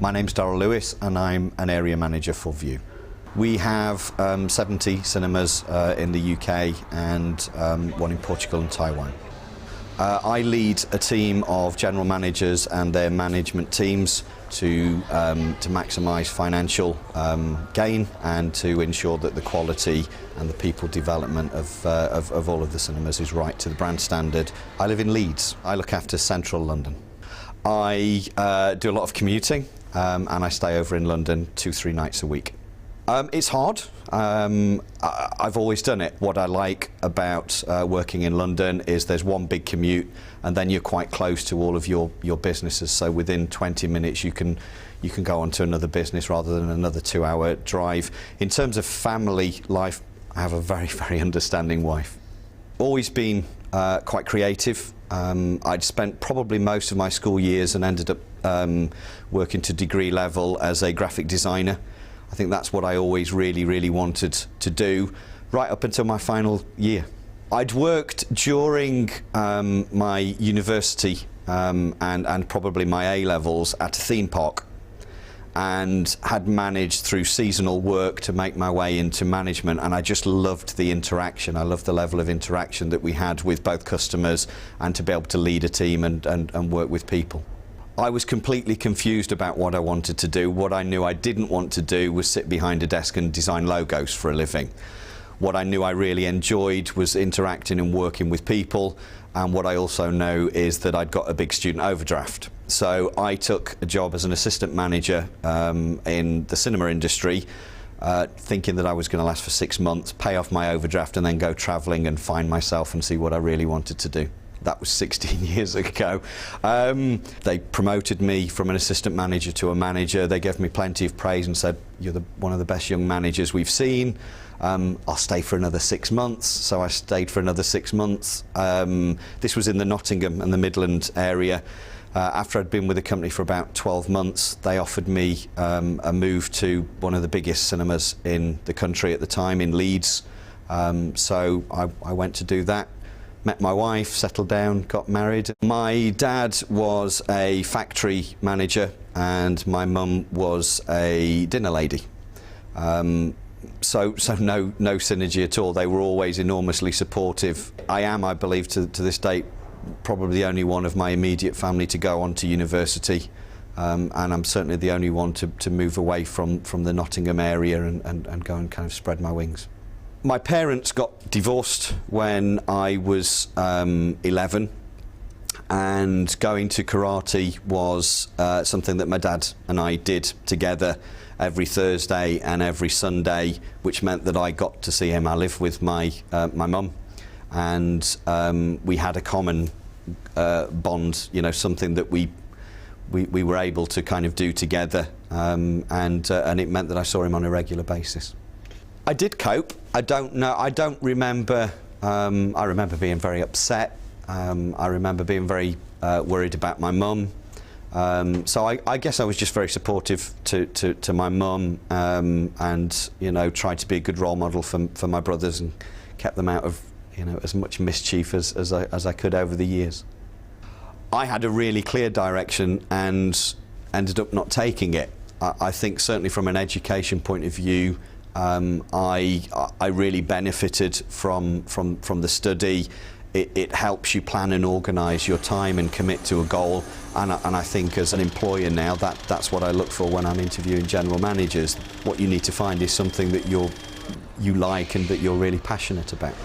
My name's Darryl Lewis and I'm an area manager for Vue. We have 70 cinemas in the UK and one in Portugal and Taiwan. I lead a team of general managers and their management teams to maximise financial gain and to ensure that the quality and the people development of all of the cinemas is right to the brand standard. I live in Leeds. I look after central London. I do a lot of commuting and I stay over in London 2-3 nights a week. It's hard. I've always done it. What I like about working in London is there's one big commute and then you're quite close to all of your businesses, so within 20 minutes you can go on to another business rather than another 2-hour drive. In terms of family life, I have a very, very understanding wife. Always been quite creative. I'd spent probably most of my school years and ended up working to degree level as a graphic designer. I think that's what I always really wanted to do, right up until my final year. I'd worked during my university and probably my A-levels at a theme park, and had managed through seasonal work to make my way into management, and I just loved the interaction. I loved the level of interaction that we had with both customers and to be able to lead a team and work with people. I was completely confused about what I wanted to do. What I knew I didn't want to do was sit behind a desk and design logos for a living. What I knew I really enjoyed was interacting and working with people, and what I also know is that I'd got a big student overdraft. So I took a job as an assistant manager in the cinema industry, thinking that I was going to last for 6 months, pay off my overdraft and then go travelling and find myself and see what I really wanted to do. That was 16 years ago. They promoted me from an assistant manager to a manager. They gave me plenty of praise and said, "You're one of the best young managers we've seen. I'll stay for another 6 months." So I stayed for another 6 months. This was in the Nottingham and the Midland area. After I'd been with the company for about 12 months, they offered me a move to one of the biggest cinemas in the country at the time, in Leeds. So I went to do that. Met my wife, settled down, got married. My dad was a factory manager and my mum was a dinner lady. So no synergy at all. They were always enormously supportive. I am, I believe, to this date, probably the only one of my immediate family to go on to university. And I'm certainly the only one to move away from the Nottingham area and go and kind of spread my wings. My parents got divorced when I was 11, and going to karate was something that my dad and I did together every Thursday and every Sunday, which meant that I got to see him. I lived with my mum, and we had a common bond, you know, something that we were able to kind of do together, and it meant that I saw him on a regular basis. I did cope. I don't remember. I remember being very upset. I remember being very worried about my mum. So I guess I was just very supportive to my mum, and tried to be a good role model for my brothers and kept them out of as much mischief as I could over the years. I had a really clear direction and ended up not taking it. I think certainly from an education point of view, I really benefited from the study. It helps you plan and organise your time and commit to a goal, and I think as an employer now that's what I look for when I'm interviewing general managers. What you need to find is something that you like and that you're really passionate about.